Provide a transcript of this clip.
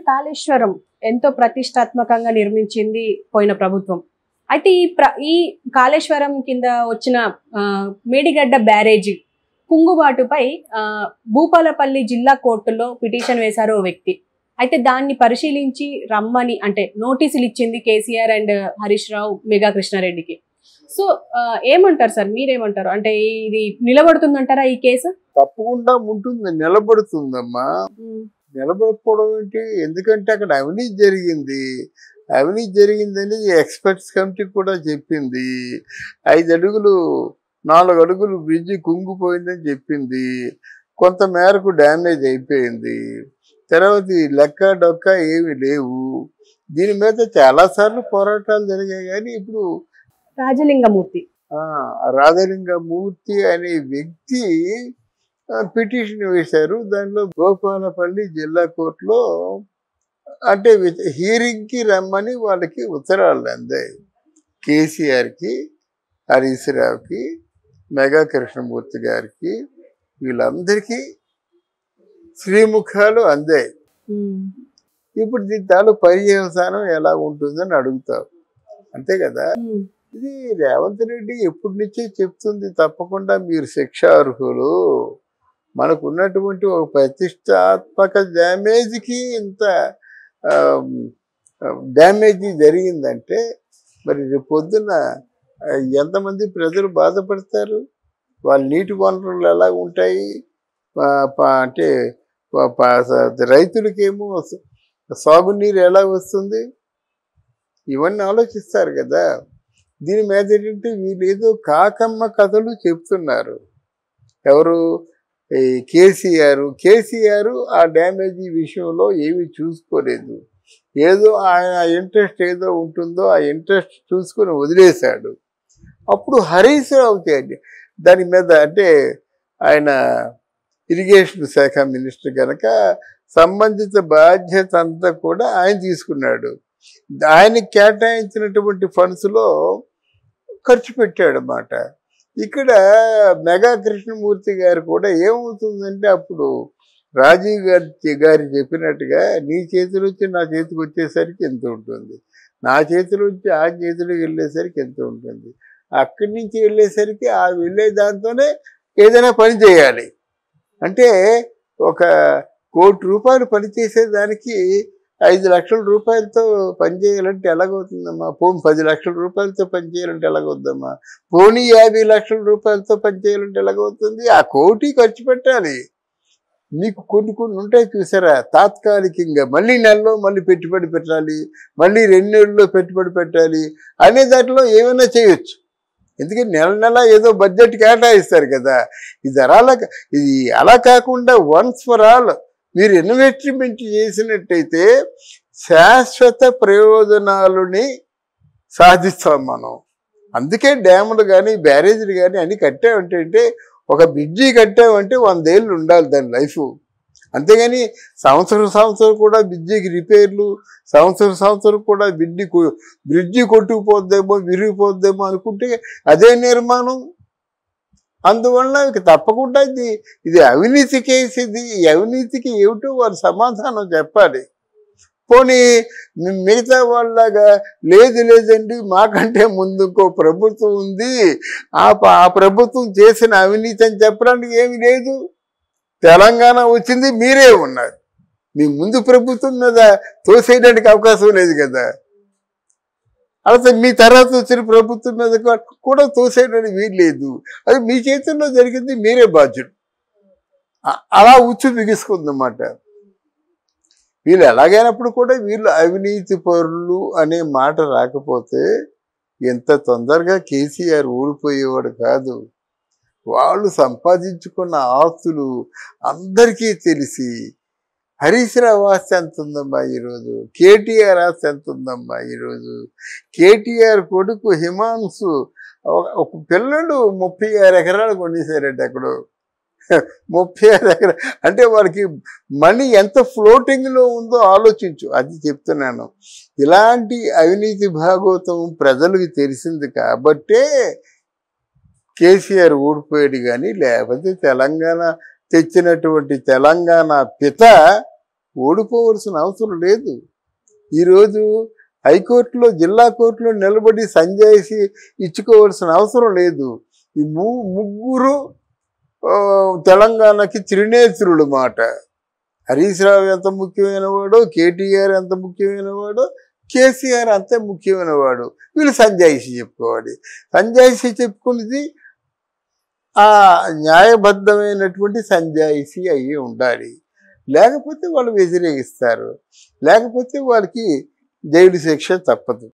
కాళేశ్వరం ఎంతో ప్రతిష్టాత్మకంగా నిర్మించింది పోయిన ప్రభుత్వం. అయితే ఈ కాళేశ్వరం కింద వచ్చిన మేడిగడ్డ బ్యారేజీ కుంగుబాటుపై భూపాలపల్లి జిల్లా కోర్టులో పిటిషన్ వేశారు ఓ వ్యక్తి. అయితే దాన్ని పరిశీలించి రమ్మని అంటే నోటీసులు ఇచ్చింది కేసీఆర్ అండ్ హరీష్ రావు మెగా కృష్ణారెడ్డికి. సో ఏమంటారు సార్, మీరేమంటారు? అంటే ఇది నిలబడుతుందంటారా ఈ కేసు? తప్పకుండా ఉంటుంది, నిలబడుతుందమ్మా. నిలబడకపోవడం ఏంటి? ఎందుకంటే అక్కడ అవినీతి జరిగిందని ఎక్స్పర్ట్స్ కమిటీ కూడా చెప్పింది. 5 అడుగులు 4 అడుగులు బ్రిడ్జి కుంగిపోయిందని చెప్పింది. కొంత మేరకు డ్యామేజ్ అయిపోయింది. తర్వాత లెక్క డొక్క ఏమి లేవు. దీని మీద చాలాసార్లు పోరాటాలు జరిగాయి. కానీ ఇప్పుడు రాజలింగమూర్తి అనే వ్యక్తి పిటిషన్ వేశారు. దానిలో భూపాలపల్లి జిల్లా కోర్టులో అంటే హీరింగ్కి రమ్మని వాళ్ళకి ఉత్తరాలు అందాయి. కేసీఆర్కి, హరీష్ రావుకి, మెగా కృష్ణమూర్తి గారికి, వీళ్ళందరికీ శ్రీముఖాలు అందాయి. ఇప్పుడు దీని తాలూ పర్యవసానం ఎలా ఉంటుందని అడుగుతావు, అంతే కదా. ఇది రేవంత్ రెడ్డి ఎప్పటి నుంచే చెప్తుంది, తప్పకుండా మీరు శిక్షార్హులు. మనకు ఉన్నటువంటి ఒక ప్రతిష్టాత్మక డ్యామేజ్కి ఇంత డ్యామేజ్ జరిగిందంటే మరి రేపు పొద్దున్న ఎంతమంది ప్రజలు బాధపడతారు? వాళ్ళ నీటి వనరులు ఎలా ఉంటాయి? అంటే రైతులకేమో సాగునీరు ఎలా వస్తుంది? ఇవన్నీ ఆలోచిస్తారు కదా. దీని మీద ఏంటంటే వీళ్ళు ఏదో కాకమ్మ కథలు చెప్తున్నారు. ఎవరు? కేసీఆర్ ఆ డ్యామేజీ విషయంలో ఏమీ చూసుకోలేదు. ఏదో ఆయన ఇంట్రెస్ట్ ఏదో ఉంటుందో ఆ ఇంట్రెస్ట్ చూసుకొని వదిలేశాడు. అప్పుడు హరీష్ రావుకి దాని మీద అంటే ఆయన ఇరిగేషన్ శాఖ మినిస్టర్ కనుక సంబంధిత బాధ్యత అంతా కూడా ఆయన తీసుకున్నాడు. ఆయనకి కేటాయించినటువంటి ఫండ్స్లో ఖర్చు పెట్టాడు అన్నమాట. ఇక్కడ మెగా కృష్ణమూర్తి గారు కూడా ఏమవుతుందంటే అప్పుడు రాజీవ్ గారు చెప్పినట్టుగా నీ చేతిలో వచ్చి నా చేతికి వచ్చేసరికి ఎంత ఉంటుంది, నా చేతిలో వచ్చి ఆ చేతిలోకి వెళ్ళేసరికి ఎంత ఉంటుంది, అక్కడి నుంచి వెళ్ళేసరికి ఆ వెళ్ళే దాంతోనే ఏదైనా పని చేయాలి. అంటే 1 కోటి రూపాయలు పనిచేసేదానికి 5 లక్షల రూపాయలతో పనిచేయాలంటే ఎలాగవుతుందమ్మా? పోనీ 10 లక్షల రూపాయలతో పనిచేయాలంటే ఎలాగవుద్దమ్మా? పోనీ 50 లక్షల రూపాయలతో పనిచేయాలంటే ఎలాగవుతుంది? ఆ కోటి ఖర్చు పెట్టాలి. మీకు కొన్ని ఉంటాయి చూసారా, తాత్కాలికంగా మళ్ళీ నెలలో మళ్ళీ పెట్టుబడి పెట్టాలి, మళ్ళీ 2 నెలల్లో పెట్టుబడి పెట్టాలి అనే దాంట్లో ఏమైనా చేయొచ్చు. ఎందుకంటే నెల ఏదో బడ్జెట్ కేటాయిస్తారు కదా. ఇది అలా కాకుండా వన్స్ ఫర్ ఆల్ మీరు ఇన్వెస్ట్మెంట్ చేసినట్టయితే శాశ్వత ప్రయోజనాలని సాధిస్తాం మనం. అందుకే డ్యాములు కానీ బ్యారేజీలు కానీ అన్ని కట్టామంటే ఒక బ్రిడ్జి కట్టామంటే 100 ఏళ్ళు ఉండాలి దాని లైఫ్. అంతేగాని సంవత్సరం కూడా బ్రిడ్జికి రిపేర్లు, సంవత్సరం కూడా బ్రిడ్జి కొట్టుకుపోద్దేమో విరిగిపోద్దేమో అనుకుంటే అదే నిర్మాణం. అందువల్ల తప్పకుండా ఇది అవినీతి కేసు. ఈ అవినీతికి ఏమిటో వారు సమాధానం చెప్పాలి. పోనీ మిగతా వాళ్ళలాగా లేదండి మాకంటే ముందు ఇంకో ప్రభుత్వం ఉంది, ఆ ప్రభుత్వం చేసిన అవినీతి అని చెప్పడానికి ఏమీ లేదు. తెలంగాణ వచ్చింది మీరే ఉన్నారు, మీ ముందు ప్రభుత్వం మీద తోసేయడానికి అవకాశం లేదు కదా. అలాగే మీ తర్వాత వచ్చిన ప్రభుత్వం మీద కూడా తోసేయడానికి వీలు లేదు. అది మీ చేతుల్లో జరిగింది, మీరే బాధ్యుడు. అలా ఉచ్చు బిగుసుకుందన్నమాట. వీళ్ళు ఎలాగైనప్పుడు కూడా వీళ్ళు అవినీతి పరులు అనే మాట రాకపోతే ఎంత తొందరగా కేసీఆర్ ఓడిపోయేవాడు కాదు. వాళ్ళు సంపాదించుకున్న ఆస్తులు అందరికీ తెలిసి హరీష్ రావు ఆస్తి ఎంత ఉందమ్మా ఈరోజు, కేటీఆర్ ఆస్తి ఎంత ఉందమ్మా ఈరోజు. కేటీఆర్ కొడుకు హిమాంశు ఒక పిల్లడు 36 ఎకరాలు కొనేసారంటే అక్కడ 36 ఎకరాలు అంటే వాళ్ళకి మనీ ఎంత ఫ్లోటింగ్లో ఉందో ఆలోచించు. అది చెప్తున్నాను. ఇలాంటి అవినీతి భాగవతం ప్రజలకు తెలిసింది కాబట్టే కేసీఆర్ ఓడిపోయాడు. కానీ లేకపోతే తెలంగాణ తెచ్చినటువంటి తెలంగాణ పిత ఓడిపోవలసిన అవసరం లేదు. ఈరోజు హైకోర్టులో జిల్లా కోర్టులో నిలబడి సంజాయిషి ఇచ్చుకోవాల్సిన అవసరం లేదు. ఈ ముగ్గురు తెలంగాణకి త్రినేత్రులు మాట. హరీష్ రావు ఎంత ముఖ్యమైన వాడో, కేటీఆర్ ఎంత ముఖ్యమైన వాడో, కేసీఆర్ అంతే ముఖ్యమైన వాడు. వీళ్ళు సంజాయిషి చెప్పుకోవాలి. సంజాయిషి చెప్పుకునేది ఆ న్యాయబద్ధమైనటువంటి సంజాయిషి అయ్యి ఉండాలి. లేకపోతే వాళ్ళు వ్యతిరేకిస్తారు, లేకపోతే వాళ్ళకి జైలు శిక్ష తప్పదు.